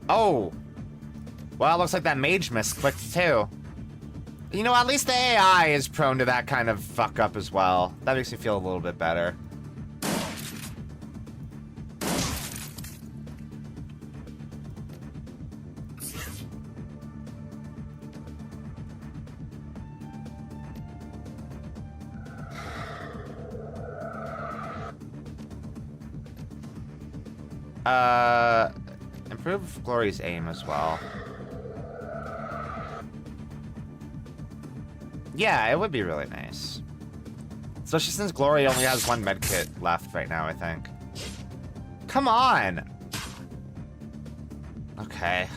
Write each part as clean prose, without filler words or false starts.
Oh! Well, it looks like that mage miss clicked too. You know, at least the AI is prone to that kind of fuck up as well. That makes me feel a little bit better. Improve Glory's aim as well. Yeah, it would be really nice. Especially since Glory only has one medkit left right now, I think. Come on! Okay.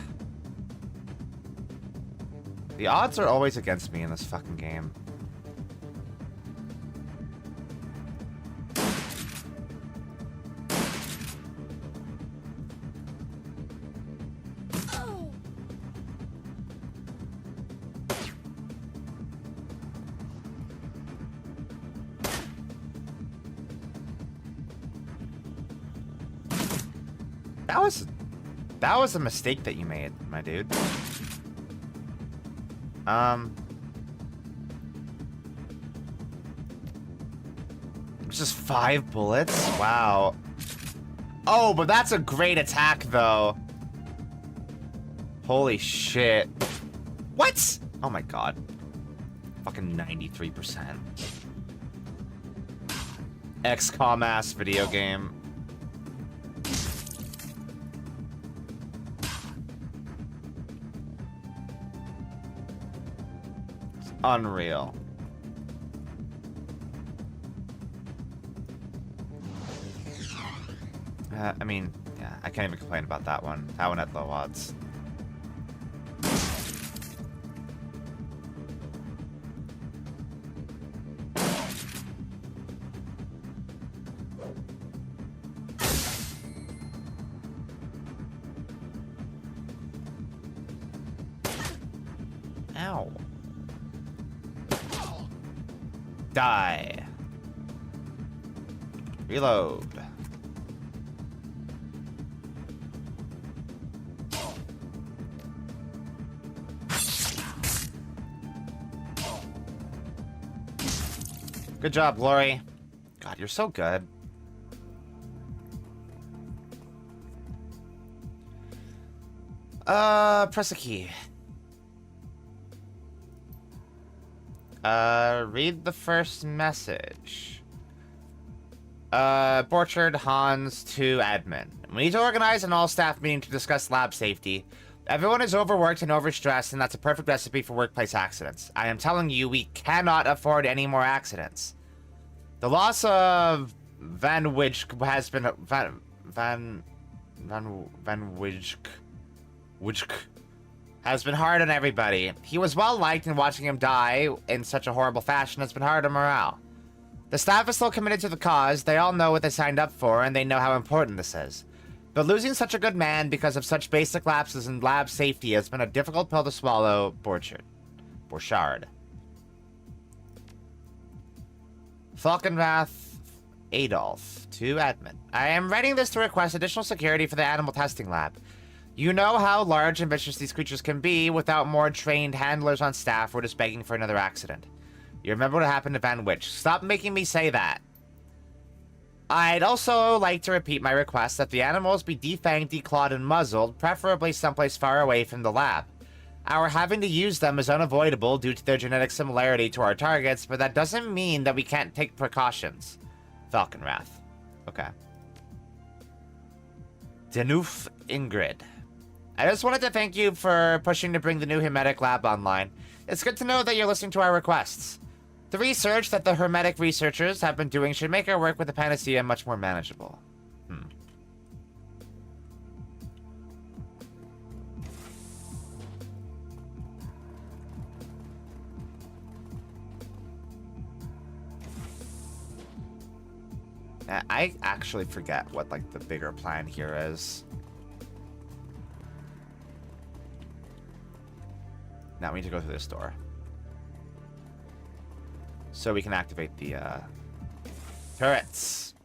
The odds are always against me in this fucking game. That was a mistake that you made, my dude. Just 5 bullets? Wow. Oh, but that's a great attack, though. Holy shit. What? Oh my god. Fucking 93%. XCOM ass video game. Unreal. I mean, yeah, I can't even complain about that one. That one had low odds. Ow. Die. Reload. Good job, Glory. God, you're so good. Press a key. Read the first message. Borchard, Hans to admin. We need to organize an all-staff meeting to discuss lab safety. Everyone is overworked and overstressed, and that's a perfect recipe for workplace accidents. I am telling you, we cannot afford any more accidents. The loss of Van Wijck has been... Van Wijck has been hard on everybody. He was well-liked, and watching him die in such a horrible fashion has been hard on morale. The staff is still committed to the cause. They all know what they signed up for, and they know how important this is. But losing such a good man because of such basic lapses in lab safety has been a difficult pill to swallow, Borchard. Falkenrath Adolf to admin. I am writing this to request additional security for the animal testing lab. You know how large and vicious these creatures can be. Without more trained handlers on staff, we're just begging for another accident. You remember what happened to Van Wijck. Stop making me say that. I'd also like to repeat my request that the animals be defanged, declawed, and muzzled, preferably someplace far away from the lab. Our having to use them is unavoidable due to their genetic similarity to our targets, but that doesn't mean that we can't take precautions. Falkenrath. Okay. Denuf Ingrid. I just wanted to thank you for pushing to bring the new Hermetic lab online. It's good to know that you're listening to our requests. The research that the Hermetic researchers have been doing should make our work with the Panacea much more manageable. I actually forget what, like, the bigger plan here is. Now we need to go through this door. So we can activate the, turrets.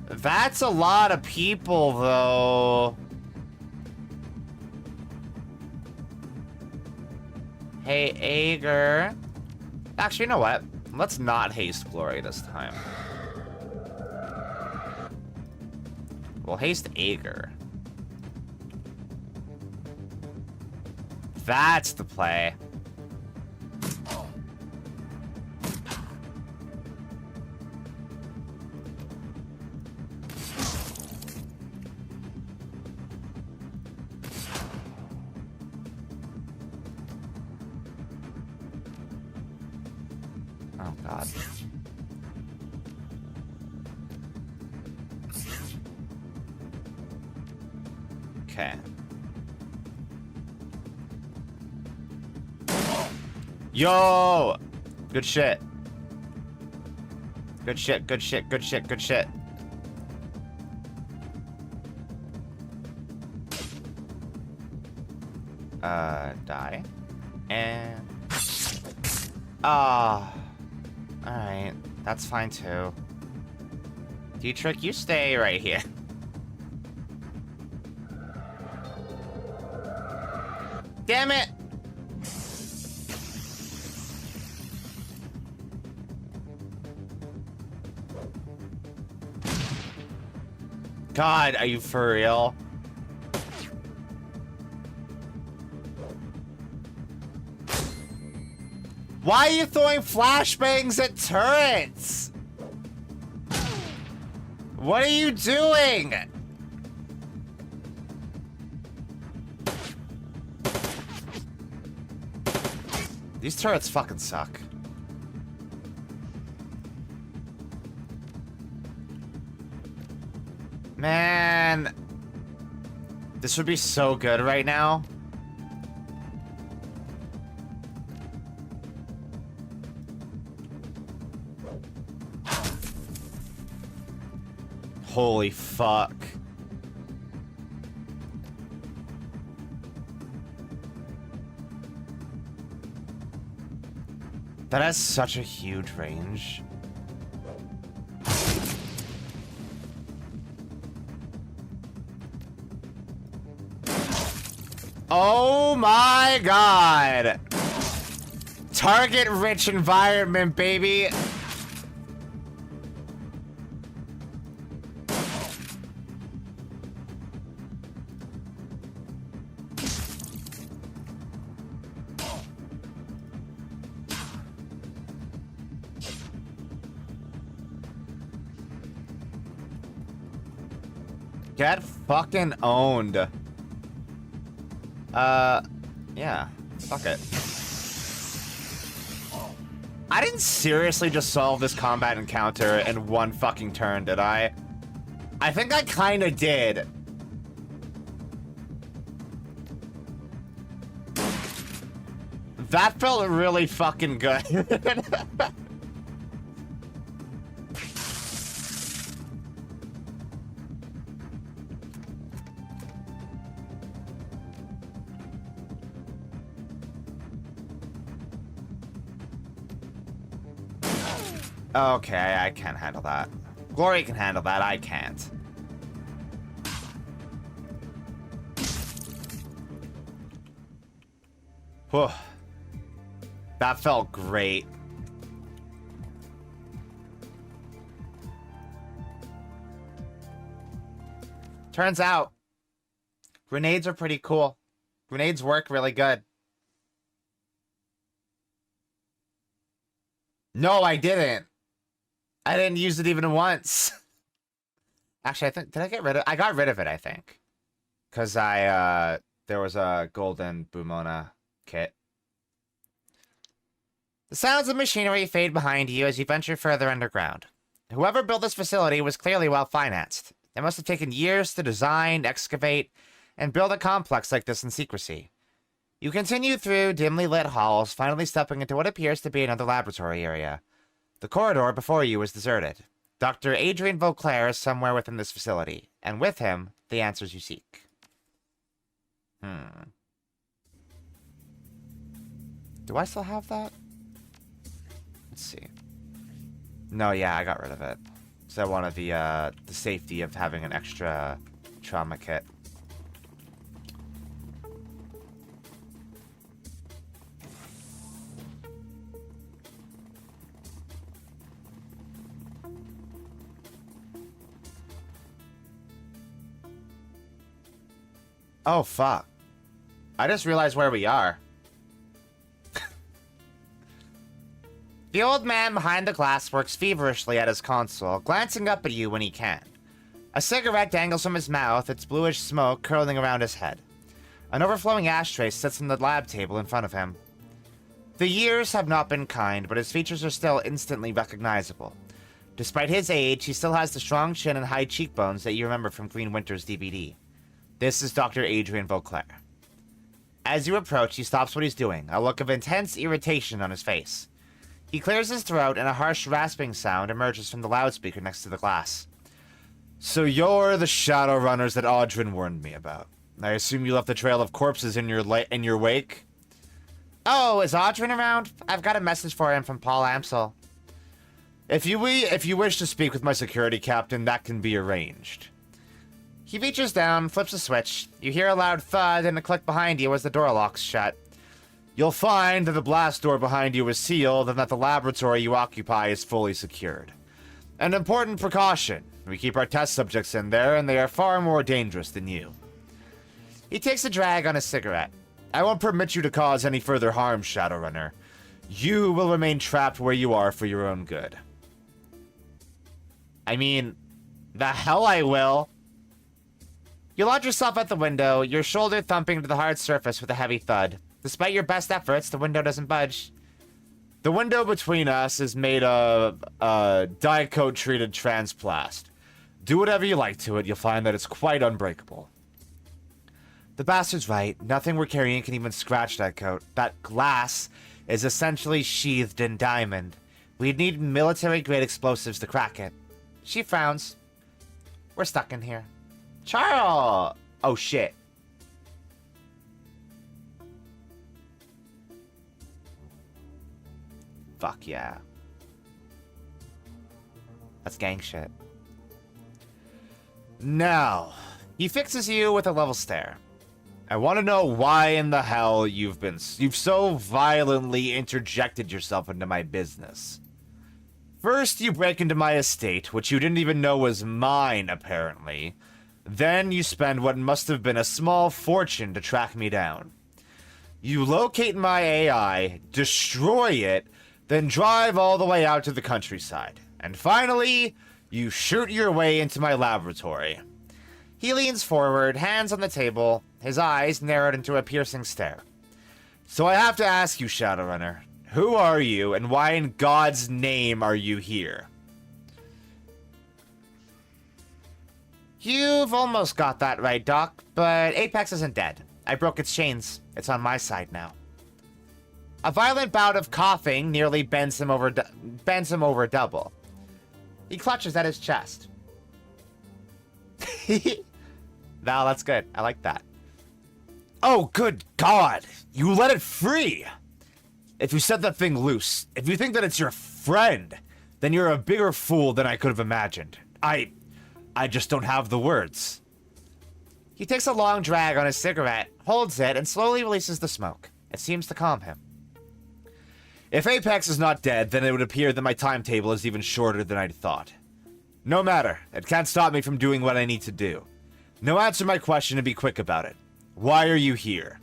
That's a lot of people, though. Hey, Ager. Actually, you know what? Let's not haste Glory this time. We'll haste Ager. That's the play. Oh, God. Okay. Yo! Good shit. Good shit, good shit, good shit, good shit. Die. And... Ah. Alright. That's fine, too. Dietrich, you stay right here. Damn it! God, are you for real? Why are you throwing flashbangs at turrets? What are you doing? These turrets fucking suck. Man. This would be so good right now. Holy fuck. That has such a huge range. Oh my god. Target-rich environment, baby. Get fucking owned. Yeah. Fuck it. I didn't seriously just solve this combat encounter in one fucking turn, did I? I think I kinda did. That felt really fucking good. Okay, I can't handle that. Glory can handle that, I can't. Whew. That felt great. Turns out, grenades are pretty cool. Grenades work really good. No, I didn't. I didn't use it even once. Actually, I think, did I get rid of, I got rid of it, I think. Because there was a golden Bumona kit. The sounds of machinery fade behind you as you venture further underground. Whoever built this facility was clearly well-financed. It must have taken years to design, excavate, and build a complex like this in secrecy. You continue through dimly lit halls, finally stepping into what appears to be another laboratory area. The corridor before you is deserted. Dr. Adrian Vauclair is somewhere within this facility, and with him, the answers you seek. Do I still have that? Let's see. No, yeah, I got rid of it. So I wanted the safety of having an extra trauma kit. Oh, fuck. I just realized where we are. The old man behind the glass works feverishly at his console, glancing up at you when he can. A cigarette dangles from his mouth, its bluish smoke curling around his head. An overflowing ashtray sits on the lab table in front of him. The years have not been kind, but his features are still instantly recognizable. Despite his age, he still has the strong chin and high cheekbones that you remember from Green Winter's DVD. This is Dr. Adrian Beauclair. As you approach, he stops what he's doing, a look of intense irritation on his face. He clears his throat and a harsh rasping sound emerges from the loudspeaker next to the glass. So you're the Shadowrunners that Audrin warned me about. I assume you left a trail of corpses in your wake? Oh, is Audrin around? I've got a message for him from Paul Amsel. If you wish to speak with my security captain, that can be arranged. He reaches down, flips a switch. You hear a loud thud and a click behind you as the door locks shut. You'll find that the blast door behind you is sealed and that the laboratory you occupy is fully secured. An important precaution. We keep our test subjects in there, and they are far more dangerous than you. He takes a drag on his cigarette. I won't permit you to cause any further harm, Shadowrunner. You will remain trapped where you are for your own good. I mean, the hell I will. You launch yourself out the window, your shoulder thumping to the hard surface with a heavy thud. Despite your best efforts, the window doesn't budge. The window between us is made of Dicoat-treated transplast. Do whatever you like to it, you'll find that it's quite unbreakable. The bastard's right. Nothing we're carrying can even scratch that coat. That glass is essentially sheathed in diamond. We'd need military-grade explosives to crack it. She frowns. We're stuck in here. Charles! Oh, shit. Fuck yeah. That's gang shit. Now, he fixes you with a level stare. I want to know why in the hell you've so violently interjected yourself into my business. First, you break into my estate, which you didn't even know was mine, apparently. Then you spend what must have been a small fortune to track me down. You locate my AI, destroy it, then drive all the way out to the countryside. And finally, you shoot your way into my laboratory. He leans forward, hands on the table, his eyes narrowed into a piercing stare. So I have to ask you, Shadowrunner, who are you, and why in God's name are you here? You've almost got that right, Doc, but Apex isn't dead. I broke its chains. It's on my side now. A violent bout of coughing nearly bends him over double. He clutches at his chest. No, that's good. I like that. Oh, good God! You let it free! If you set that thing loose, if you think that it's your friend, then you're a bigger fool than I could have imagined. I just don't have the words. He takes a long drag on his cigarette, holds it, and slowly releases the smoke. It seems to calm him. If Apex is not dead, then it would appear that my timetable is even shorter than I'd thought. No matter. It can't stop me from doing what I need to do. Now answer my question and be quick about it. Why are you here?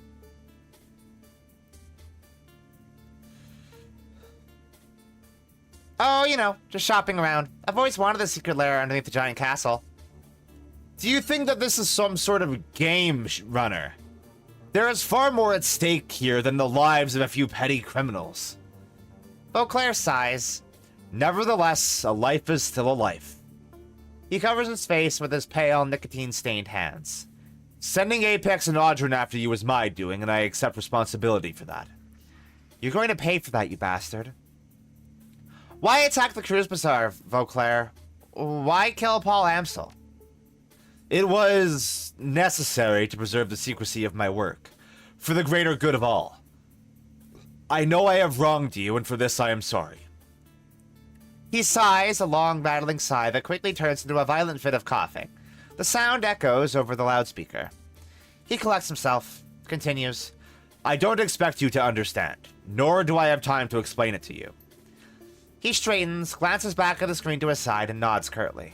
Oh, you know, just shopping around. I've always wanted a secret lair underneath the giant castle. Do you think that this is some sort of game, Runner? There is far more at stake here than the lives of a few petty criminals. Beauclair sighs. Nevertheless, a life is still a life. He covers his face with his pale, nicotine-stained hands. Sending Apex and Audrin after you was my doing, and I accept responsibility for that. You're going to pay for that, you bastard. Why attack the Cruise Bazaar, Beauclair? Why kill Paul Amsel? It was necessary to preserve the secrecy of my work, for the greater good of all. I know I have wronged you, and for this I am sorry. He sighs a long, rattling sigh that quickly turns into a violent fit of coughing. The sound echoes over the loudspeaker. He collects himself, continues, I don't expect you to understand, nor do I have time to explain it to you. He straightens, glances back at the screen to his side, and nods curtly.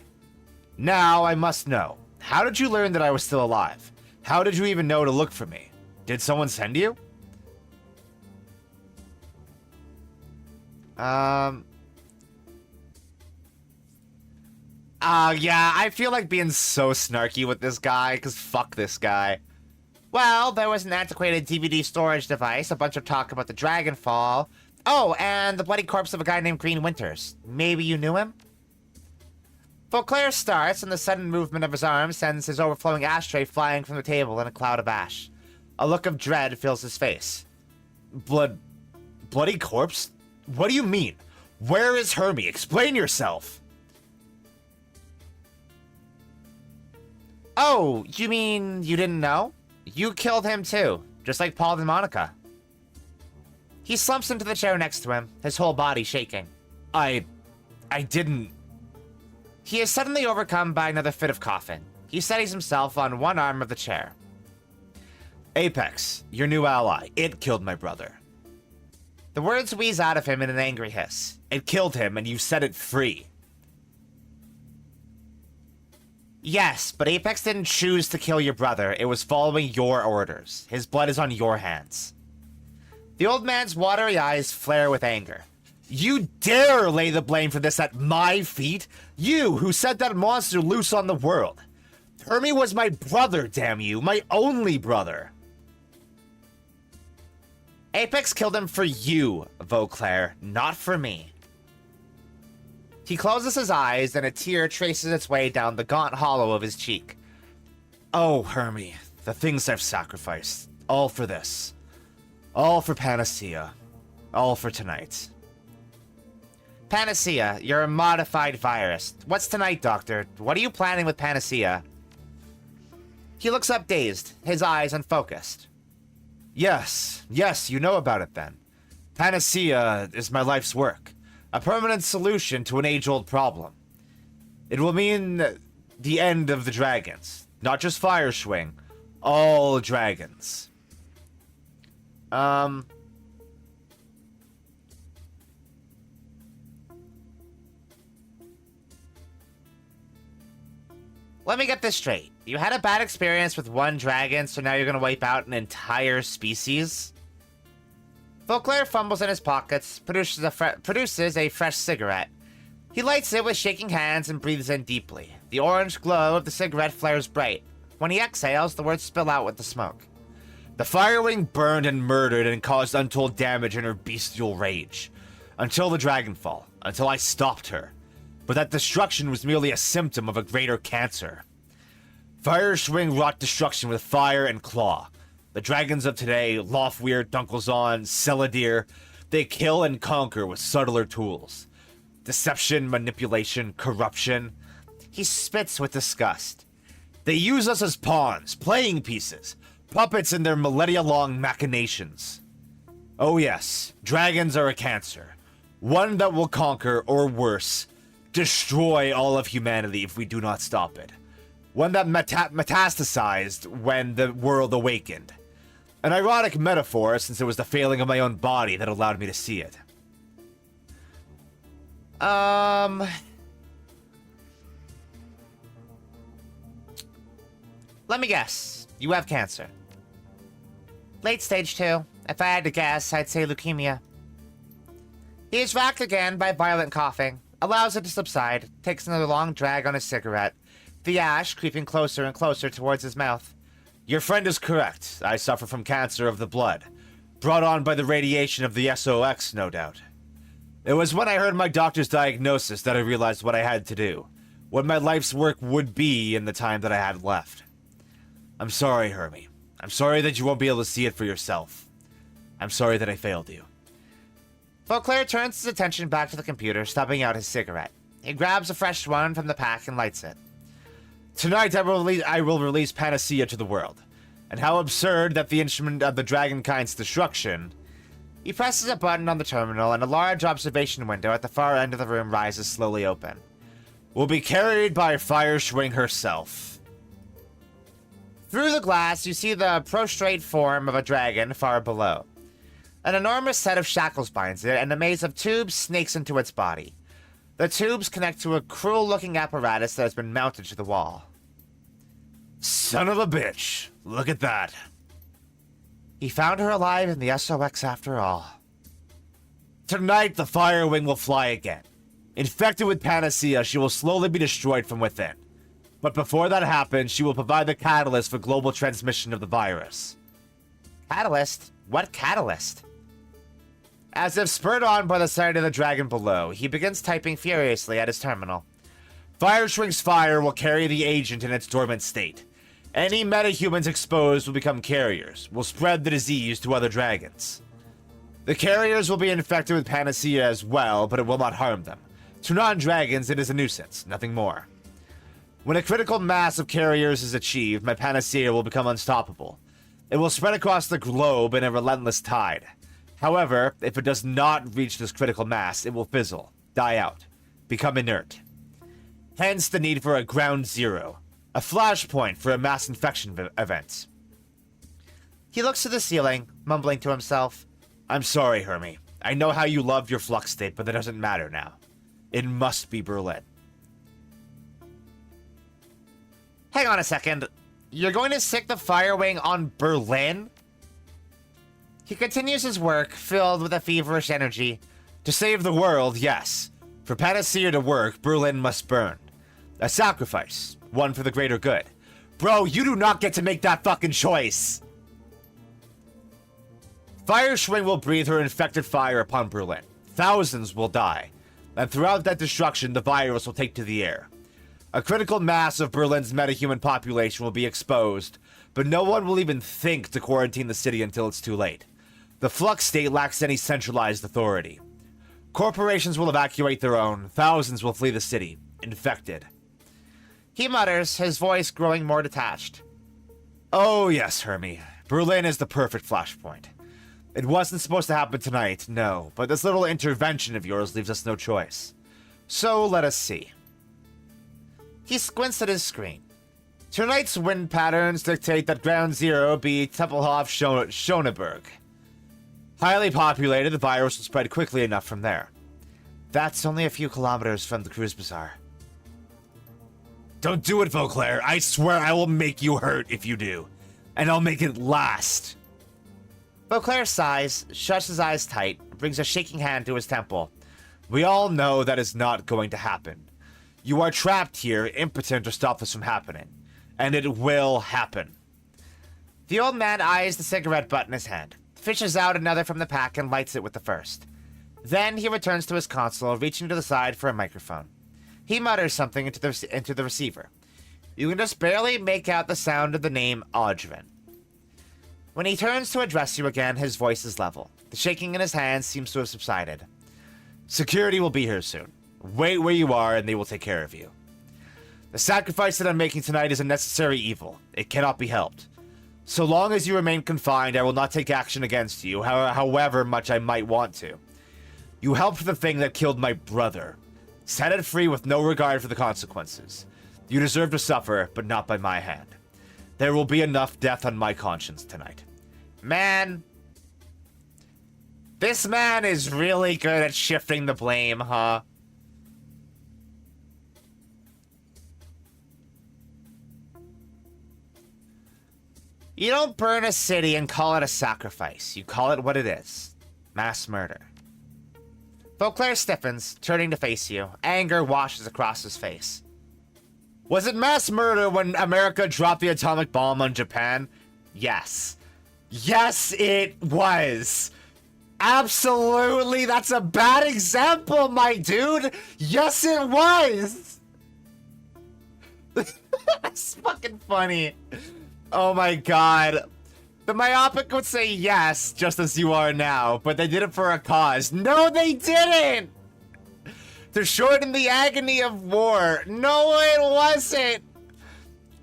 Now I must know. How did you learn that I was still alive? How did you even know to look for me? Did someone send you? Yeah, I feel like being so snarky with this guy, because fuck this guy. Well, there was an antiquated DVD storage device, a bunch of talk about the Dragonfall. Oh, and the bloody corpse of a guy named Green Winters. Maybe you knew him? Beauclair starts, and the sudden movement of his arm sends his overflowing ashtray flying from the table in a cloud of ash. A look of dread fills his face. Bloody corpse? What do you mean? Where is Hermie? Explain yourself! Oh, you mean you didn't know? You killed him too, just like Paul and Monica. He slumps into the chair next to him, his whole body shaking. I didn't... He is suddenly overcome by another fit of coughing. He steadies himself on one arm of the chair. Apex, your new ally. It killed my brother. The words wheeze out of him in an angry hiss. It killed him, and you set it free. Yes, but Apex didn't choose to kill your brother. It was following your orders. His blood is on your hands. The old man's watery eyes flare with anger. You dare lay the blame for this at my feet? You, who set that monster loose on the world. Hermie was my brother, damn you. My only brother. Apex killed him for you, Beauclair, not for me. He closes his eyes, and a tear traces its way down the gaunt hollow of his cheek. Oh, Hermie, the things I've sacrificed. All for this. All for Panacea. All for tonight. Panacea, you're a modified virus. What's tonight, Doctor? What are you planning with Panacea? He looks up dazed, his eyes unfocused. Yes, you know about it then. Panacea is my life's work. A permanent solution to an age-old problem. It will mean the end of the dragons. Not just Fireshwing. All dragons. Let me get this straight. You had a bad experience with one dragon, so now you're gonna wipe out an entire species? Beauclair fumbles in his pockets, produces a fresh cigarette. He lights it with shaking hands and breathes in deeply. The orange glow of the cigarette flares bright. When he exhales, the words spill out with the smoke. The Firewing burned and murdered and caused untold damage in her bestial rage. Until the Dragonfall. Until I stopped her. But that destruction was merely a symptom of a greater cancer. Fireshwing wrought destruction with fire and claw. The dragons of today, Lofweir, Dunkelzahn, Celadir, they kill and conquer with subtler tools. Deception, manipulation, corruption. He spits with disgust. They use us as pawns, playing pieces, puppets in their millennia-long machinations. Oh yes, dragons are a cancer. One that will conquer, or worse, destroy all of humanity if we do not stop it. One that metastasized when the world awakened. An ironic metaphor, since it was the failing of my own body that allowed me to see it. Let me guess. You have cancer. Late stage 2. If I had to guess, I'd say leukemia. He is racked again by violent coughing, allows it to subside, takes another long drag on his cigarette, the ash creeping closer and closer towards his mouth. Your friend is correct. I suffer from cancer of the blood. Brought on by the radiation of the SOX, no doubt. It was when I heard my doctor's diagnosis that I realized what I had to do. What my life's work would be in the time that I had left. I'm sorry, Hermie. I'm sorry that you won't be able to see it for yourself. I'm sorry that I failed you. Beauclair turns his attention back to the computer, stubbing out his cigarette. He grabs a fresh one from the pack and lights it. Tonight I will release Panacea to the world. And how absurd that the instrument of the Dragonkind's destruction He presses a button on the terminal, and a large observation window at the far end of the room rises slowly open. Will be carried by Fire Swing herself. Through the glass, you see the prostrate form of a dragon far below. An enormous set of shackles binds it, and a maze of tubes snakes into its body. The tubes connect to a cruel-looking apparatus that has been mounted to the wall. Son of a bitch. Look at that. He found her alive in the SOX after all. Tonight, the Firewing will fly again. Infected with Panacea, she will slowly be destroyed from within. But before that happens, she will provide the catalyst for global transmission of the virus. Catalyst? What catalyst? As if spurred on by the sight of the dragon below, he begins typing furiously at his terminal. Fireswing's fire will carry the agent in its dormant state. Any metahumans exposed will become carriers, will spread the disease to other dragons. The carriers will be infected with Panacea as well, but it will not harm them. To non-dragons, it is a nuisance, nothing more. When a critical mass of carriers is achieved, my Panacea will become unstoppable. It will spread across the globe in a relentless tide. However, if it does not reach this critical mass, it will fizzle, die out, become inert. Hence the need for a ground zero, a flashpoint for a mass infection event. He looks to the ceiling, mumbling to himself. I'm sorry, Hermie. I know how you loved your flux state, but that doesn't matter now. It must be Berlin. Hang on a second. You're going to sick the Firewing on Berlin? He continues his work, filled with a feverish energy. To save the world, yes. For Panacea to work, Berlin must burn. A sacrifice. One for the greater good. Bro, you do not get to make that fucking choice! Fireswing will breathe her infected fire upon Berlin. Thousands will die. And throughout that destruction, the virus will take to the air. A critical mass of Berlin's metahuman population will be exposed, but no one will even think to quarantine the city until it's too late. The flux state lacks any centralized authority. Corporations will evacuate their own. Thousands will flee the city, infected. He mutters, his voice growing more detached. Oh yes, Hermie. Berlin is the perfect flashpoint. It wasn't supposed to happen tonight, no, but this little intervention of yours leaves us no choice. So let us see. He squints at his screen. Tonight's wind patterns dictate that Ground Zero be Tempelhof-Schöneberg. Highly populated, the virus will spread quickly enough from there. That's only a few kilometers from the cruise bazaar. Don't do it, Vauclair. I swear I will make you hurt if you do. And I'll make it last. Vauclair sighs, shuts his eyes tight, brings a shaking hand to his temple. We all know that is not going to happen. You are trapped here, impotent to stop this from happening. And it will happen. The old man eyes the cigarette butt in his hand, fishes out another from the pack and lights it with the first. Then he returns to his console, reaching to the side for a microphone. He mutters something into the receiver. You can just barely make out the sound of the name Audrin. When he turns to address you again, his voice is level. The shaking in his hands seems to have subsided. Security will be here soon. Wait where you are and they will take care of you. The sacrifice that I'm making tonight is a necessary evil. It cannot be helped. So long as you remain confined, I will not take action against you, however much I might want to. You helped the thing that killed my brother. Set it free with no regard for the consequences. You deserve to suffer, but not by my hand. There will be enough death on my conscience tonight. Man. This man is really good at shifting the blame, huh? You don't burn a city and call it a sacrifice. You call it what it is. Mass murder. Vauclair stiffens, turning to face you. Anger washes across his face. Was it mass murder when America dropped the atomic bomb on Japan? Yes. Yes, it was. Absolutely, that's a bad example, my dude. Yes, it was. That's fucking funny. Oh my god. The myopic would say yes, just as you are now, but they did it for a cause. No, they didn't! To shorten the agony of war. No, it wasn't!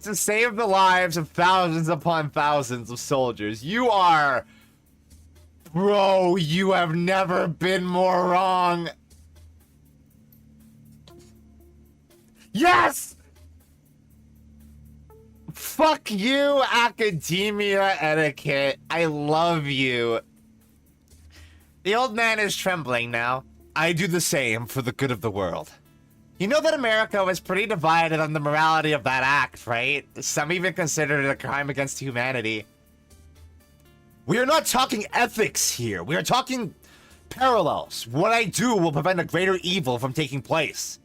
To save the lives of thousands upon thousands of soldiers. You are Bro, you have never been more wrong. Yes! Fuck you, academia etiquette. I love you. The old man is trembling now. I do the same for the good of the world. You know that America was pretty divided on the morality of that act, right? Some even considered it a crime against humanity. We are not talking ethics here. We are talking parallels. What I do will prevent a greater evil from taking place.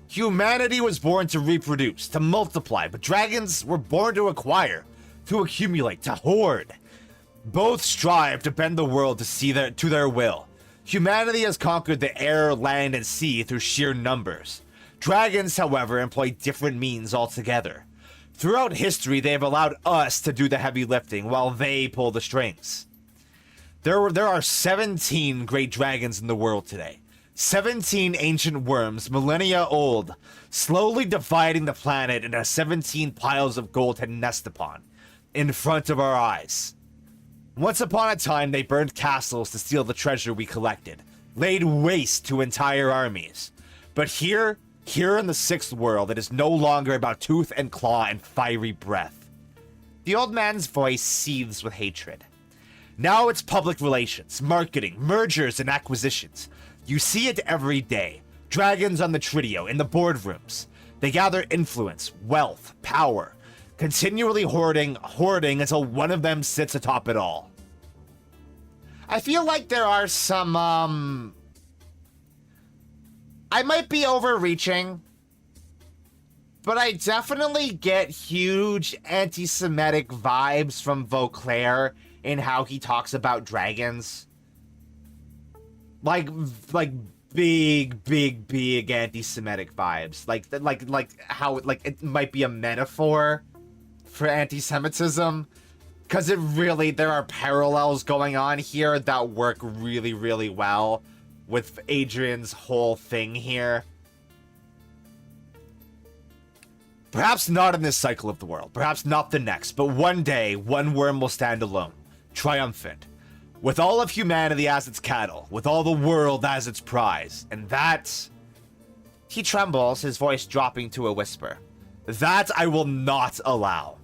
Humanity was born to reproduce, to multiply, but dragons were born to acquire, to accumulate, to hoard. Both strive to bend the world to their will. Humanity has conquered the air, land, and sea through sheer numbers. Dragons, however, employ different means altogether. Throughout history, they have allowed us to do the heavy lifting while they pull the strings. There are 17 great dragons in the world today. 17 ancient worms, millennia old, slowly dividing the planet into 17 piles of gold to nest upon, in front of our eyes. Once upon a time, they burned castles to steal the treasure we collected, laid waste to entire armies. But here in the sixth world, it is no longer about tooth and claw and fiery breath. The old man's voice seethes with hatred. Now it's public relations, marketing, mergers, and acquisitions. You see it every day. Dragons on the Tridio, in the boardrooms. They gather influence, wealth, power, continually hoarding until one of them sits atop it all. I feel like there are some, I might be overreaching, but I definitely get huge anti-Semitic vibes from Vauclair in how he talks about dragons. Like big anti-Semitic vibes. Like how it might be a metaphor for anti-Semitism. Because there are parallels going on here that work really, really well with Adrian's whole thing here. Perhaps not in this cycle of the world, perhaps not the next, but one day, one worm will stand alone, triumphant, with all of humanity as its cattle, with all the world as its prize, and that... He trembles, his voice dropping to a whisper. That I will not allow.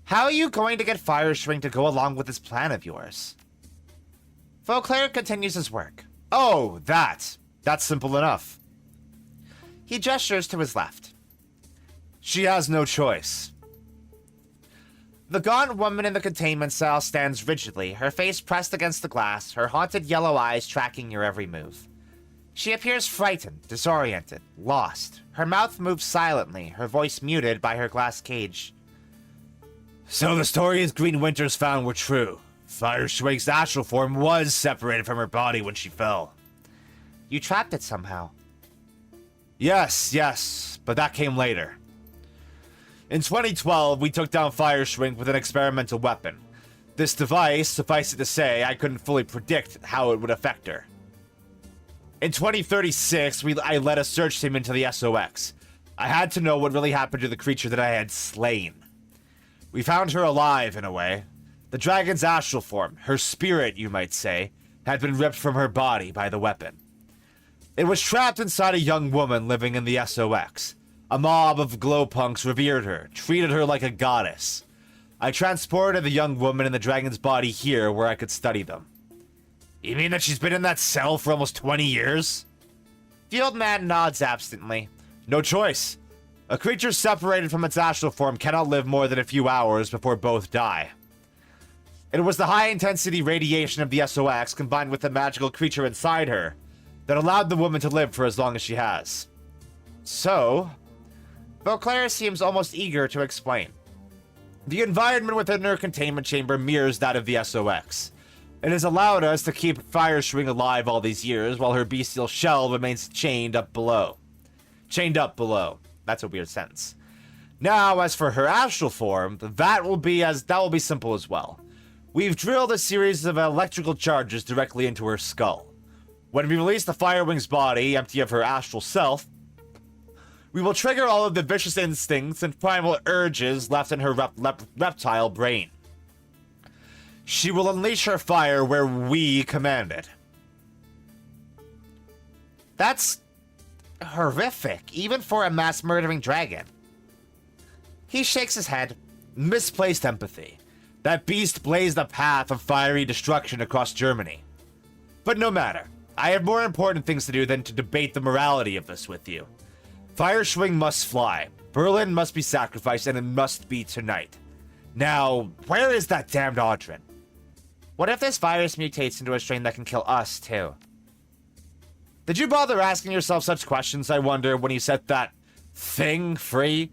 How are you going to get Fireswing to go along with this plan of yours? Vauclair continues his work. Oh, that's simple enough. He gestures to his left. She has no choice. The gaunt woman in the containment cell stands rigidly, her face pressed against the glass, her haunted yellow eyes tracking your every move. She appears frightened, disoriented, lost. Her mouth moves silently, her voice muted by her glass cage. So the stories Green Winters found were true. Fireswing's astral form was separated from her body when she fell. You trapped it somehow. Yes, but that came later. In 2012, we took down Fireswing with an experimental weapon. This device, suffice it to say, I couldn't fully predict how it would affect her. In 2036, I led a search team into the SOX. I had to know what really happened to the creature that I had slain. We found her alive, in a way. The dragon's astral form, her spirit, you might say, had been ripped from her body by the weapon. It was trapped inside a young woman living in the SOX. A mob of glowpunks revered her, treated her like a goddess. I transported the young woman in the dragon's body here where I could study them. You mean that she's been in that cell for almost 20 years? The old man nods absently. No choice. A creature separated from its astral form cannot live more than a few hours before both die. It was the high-intensity radiation of the SOX combined with the magical creature inside her that allowed the woman to live for as long as she has. So, Vauclair seems almost eager to explain. The environment within her containment chamber mirrors that of the SOX. It has allowed us to keep Fireswing alive all these years while her bestial shell remains chained up below. That's a weird sentence. Now, as for her astral form, that will be simple as well. We've drilled a series of electrical charges directly into her skull. When we release the Firewing's body, empty of her astral self, we will trigger all of the vicious instincts and primal urges left in her reptile brain. She will unleash her fire where we command it. That's horrific, even for a mass-murdering dragon. He shakes his head. Misplaced empathy. That beast blazed a path of fiery destruction across Germany. But no matter. I have more important things to do than to debate the morality of this with you. Fireschwing must fly. Berlin must be sacrificed, and it must be tonight. Now, where is that damned Audrin? What if this virus mutates into a strain that can kill us, too? Did you bother asking yourself such questions, I wonder, when you set that thing free?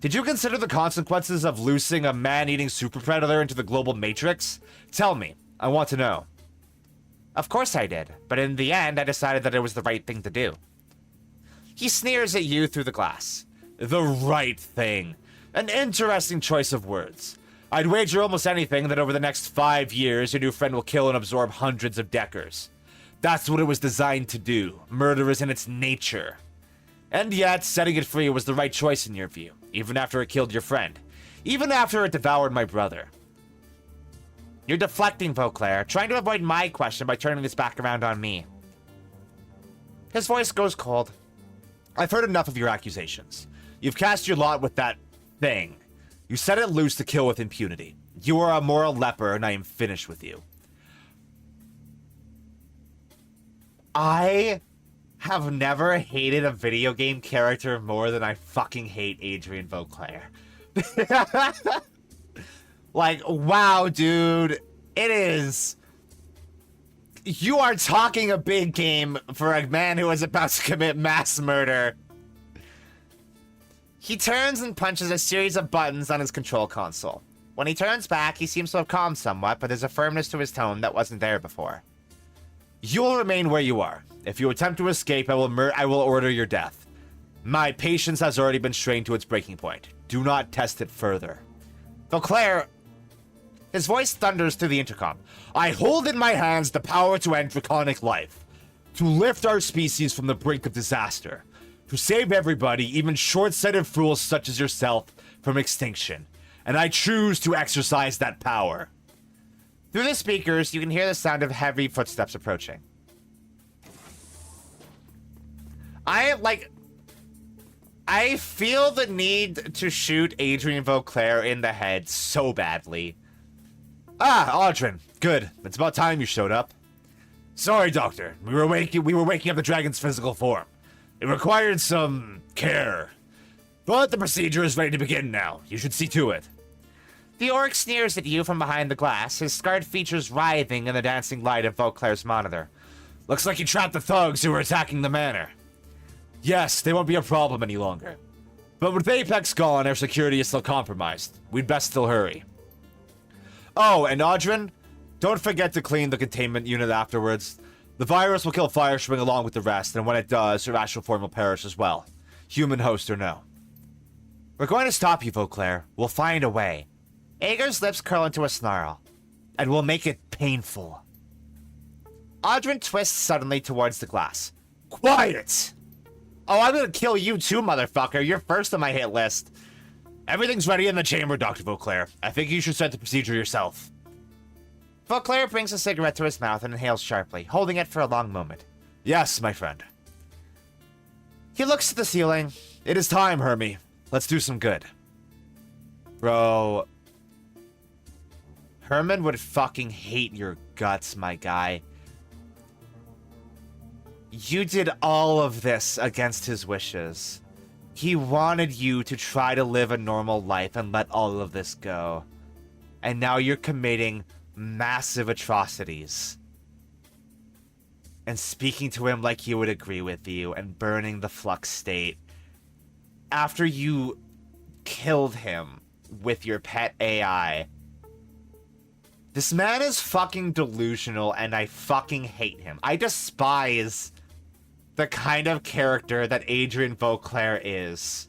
Did you consider the consequences of loosing a man-eating super predator into the global matrix? Tell me. I want to know. Of course I did, but in the end, I decided that it was the right thing to do. He sneers at you through the glass. The right thing. An interesting choice of words. I'd wager almost anything that over the next 5 years, your new friend will kill and absorb hundreds of Deckers. That's what it was designed to do. Murder is in its nature. And yet, setting it free was the right choice in your view, even after it killed your friend. Even after it devoured my brother. You're deflecting, Vauclair, trying to avoid my question by turning this back around on me. His voice goes cold. I've heard enough of your accusations. You've cast your lot with that thing. You set it loose to kill with impunity. You are a moral leper, and I am finished with you. I have never hated a video game character more than I fucking hate Adrian Vauclair. Like, wow, dude. It is... You are talking a big game for a man who is about to commit mass murder. He turns and punches a series of buttons on his control console. When he turns back, he seems to have calmed somewhat, but there's a firmness to his tone that wasn't there before. You will remain where you are. If you attempt to escape, I will order your death. My patience has already been strained to its breaking point. Do not test it further. Vauclair... His voice thunders through the intercom. I hold in my hands the power to end draconic life. To lift our species from the brink of disaster. To save everybody, even short-sighted fools such as yourself, from extinction. And I choose to exercise that power. Through the speakers, you can hear the sound of heavy footsteps approaching. I feel the need to shoot Adrian Vauclair in the head so badly. Ah, Audrin. Good. It's about time you showed up. Sorry, Doctor. We were waking up the dragon's physical form. It required some care. But the procedure is ready to begin now. You should see to it. The orc sneers at you from behind the glass, his scarred features writhing in the dancing light of Vauclair's monitor. Looks like you trapped the thugs who were attacking the manor. Yes, they won't be a problem any longer. But with Apex gone, our security is still compromised. We'd best still hurry. Oh, and Audrin, don't forget to clean the containment unit afterwards. The virus will kill Fireschwing along with the rest, and when it does, her astral form will perish as well. Human host or no. We're going to stop you, Vauclair. We'll find a way. Ager's lips curl into a snarl. And we'll make it painful. Audrin twists suddenly towards the glass. Quiet! Oh, I'm gonna kill you too, motherfucker. You're first on my hit list. Everything's ready in the chamber, Dr. Vauclair. I think you should set the procedure yourself. Vauclair brings a cigarette to his mouth and inhales sharply, holding it for a long moment. Yes, my friend. He looks to the ceiling. It is time, Hermie. Let's do some good. Bro. Herman would fucking hate your guts, my guy. You did all of this against his wishes. He wanted you to try to live a normal life and let all of this go. And now you're committing massive atrocities. And speaking to him like he would agree with you and burning the flux state. After you killed him with your pet AI. This man is fucking delusional and I fucking hate him. I despise the kind of character that Adrian Vauclair is.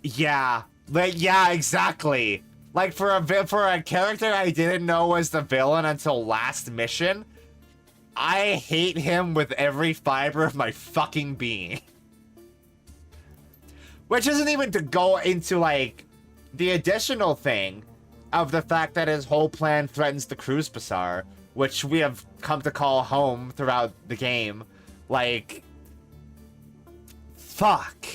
Yeah. Yeah, exactly. Like, for a character I didn't know was the villain until last mission, I hate him with every fiber of my fucking being. Which isn't even to go into, like, the additional thing. of the fact that his whole plan threatens the Cruise Bazaar, which we have come to call home throughout the game. Like, fuck.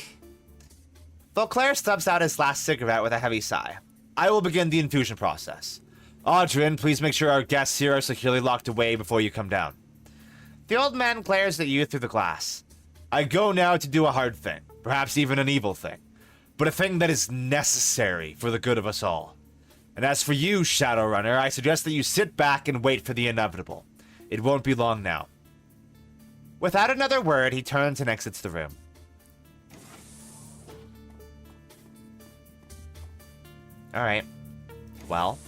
Beauclair stubs out his last cigarette with a heavy sigh. I will begin the infusion process. Audrin, please make sure our guests here are securely locked away before you come down. The old man glares at you through the glass. I go now to do a hard thing, perhaps even an evil thing, but a thing that is necessary for the good of us all. And as for you, Shadowrunner, I suggest that you sit back and wait for the inevitable. It won't be long now. Without another word, he turns and exits the room. Alright. Well.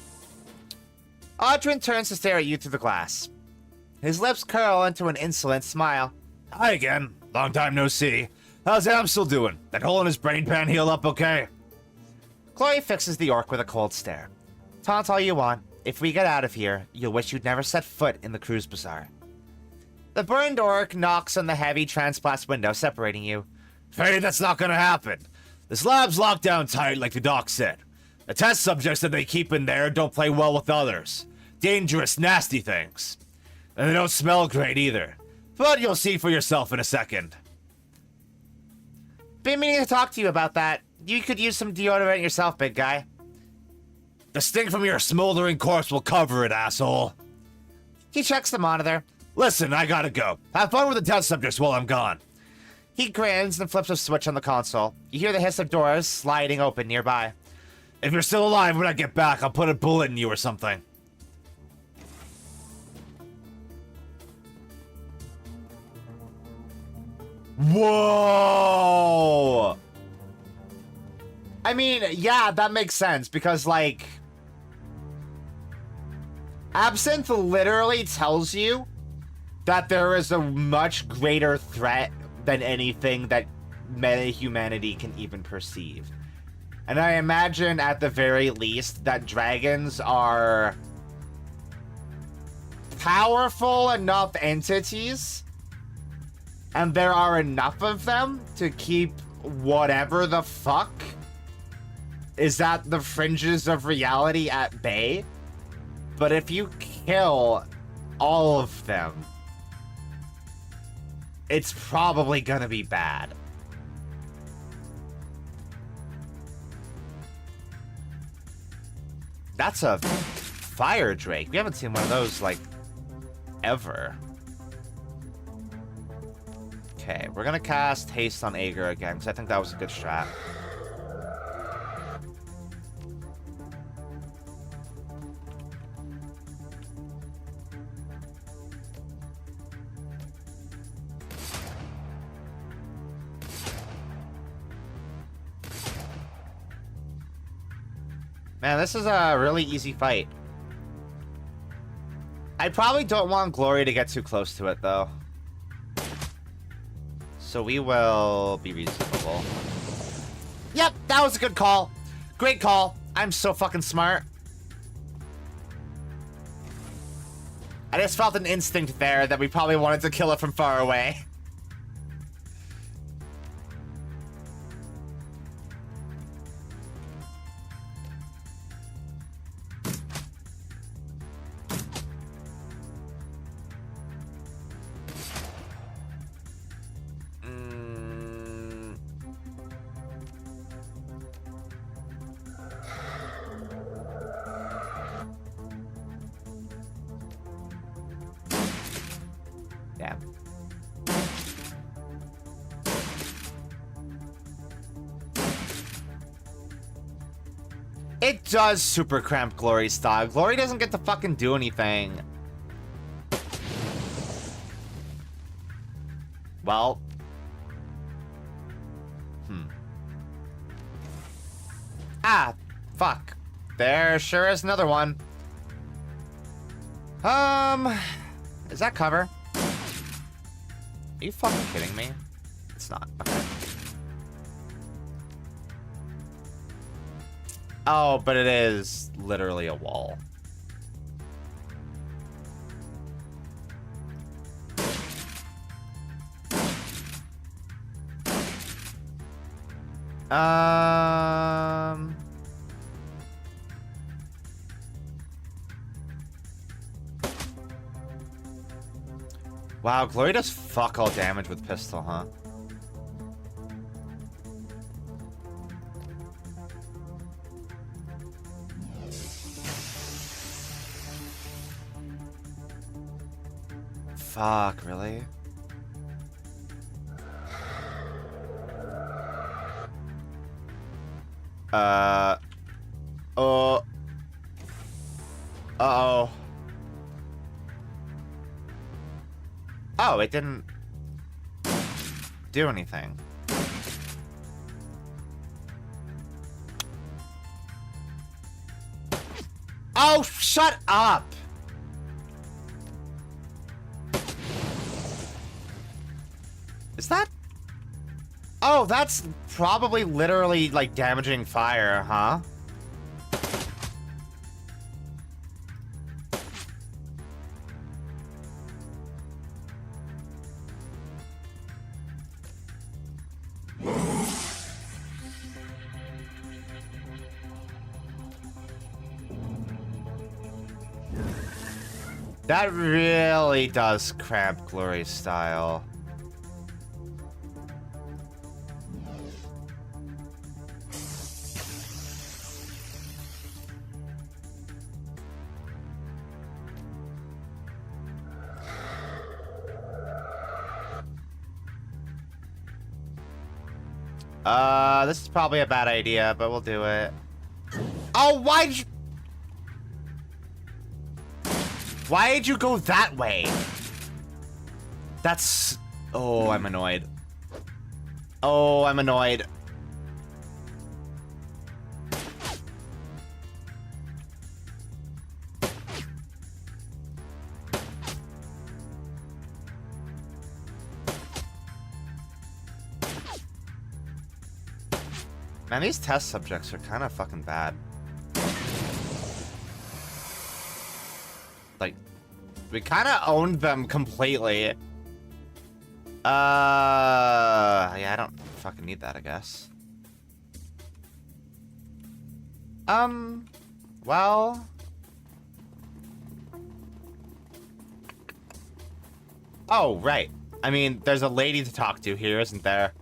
Audrin turns to stare at you through the glass. His lips curl into an insolent smile. Hi again. Long time no see. How's Amstel doing? That hole in his brain pan healed up okay? Chloe fixes the orc with a cold stare. Taunt all you want. If we get out of here, you'll wish you'd never set foot in the Cruise Bazaar. The burned orc knocks on the heavy transplast window separating you. Afraid that's not gonna happen. This lab's locked down tight like the doc said. The test subjects that they keep in there don't play well with others. Dangerous, nasty things. And they don't smell great either. But you'll see for yourself in a second. Been meaning to talk to you about that. You could use some deodorant yourself, big guy. The stink from your smoldering corpse will cover it, asshole. He checks the monitor. Listen, I gotta go. Have fun with the test subjects while I'm gone. He grins and flips a switch on the console. You hear the hiss of doors sliding open nearby. If you're still alive when I get back, I'll put a bullet in you or something. Whoa! I mean, yeah, that makes sense, because, like... Absinthe literally tells you that there is a much greater threat than anything that humanity can even perceive. And I imagine, at the very least, that dragons are powerful enough entities, and there are enough of them to keep whatever the fuck is at the fringes of reality at bay. But if you kill all of them, it's probably gonna be bad. That's a fire drake. We haven't seen one of those, like, ever. Okay, we're gonna cast Haste on Aegir again, because I think that was a good strat. Man, this is a really easy fight. I probably don't want Glory to get too close to it, though. So we will be reasonable. Yep, that was a good call. Great call. I'm so fucking smart. I just felt an instinct there that we probably wanted to kill it from far away. It does super cramp Glory's style. Glory doesn't get to fucking do anything. Well. Ah, fuck. There sure is another one. Is that cover? Are you fucking kidding me? It's not. Okay. Oh, but it is literally a wall. Wow, Glory does fuck all damage with pistol, huh? Fuck, really? Oh. Uh-oh. Oh, it didn't do anything. Oh, shut up! Is that... Oh, that's probably literally, like, damaging fire, huh? That really does cramp Glory's style. This is probably a bad idea, but we'll do it. Oh, why'd you go that way? That's... Oh, I'm annoyed. Oh, I'm annoyed. Man, these test subjects are kind of fucking bad. Like, we kind of owned them completely. Yeah, I don't fucking need that, I guess. Well... Oh, right. I mean, there's a lady to talk to here, isn't there?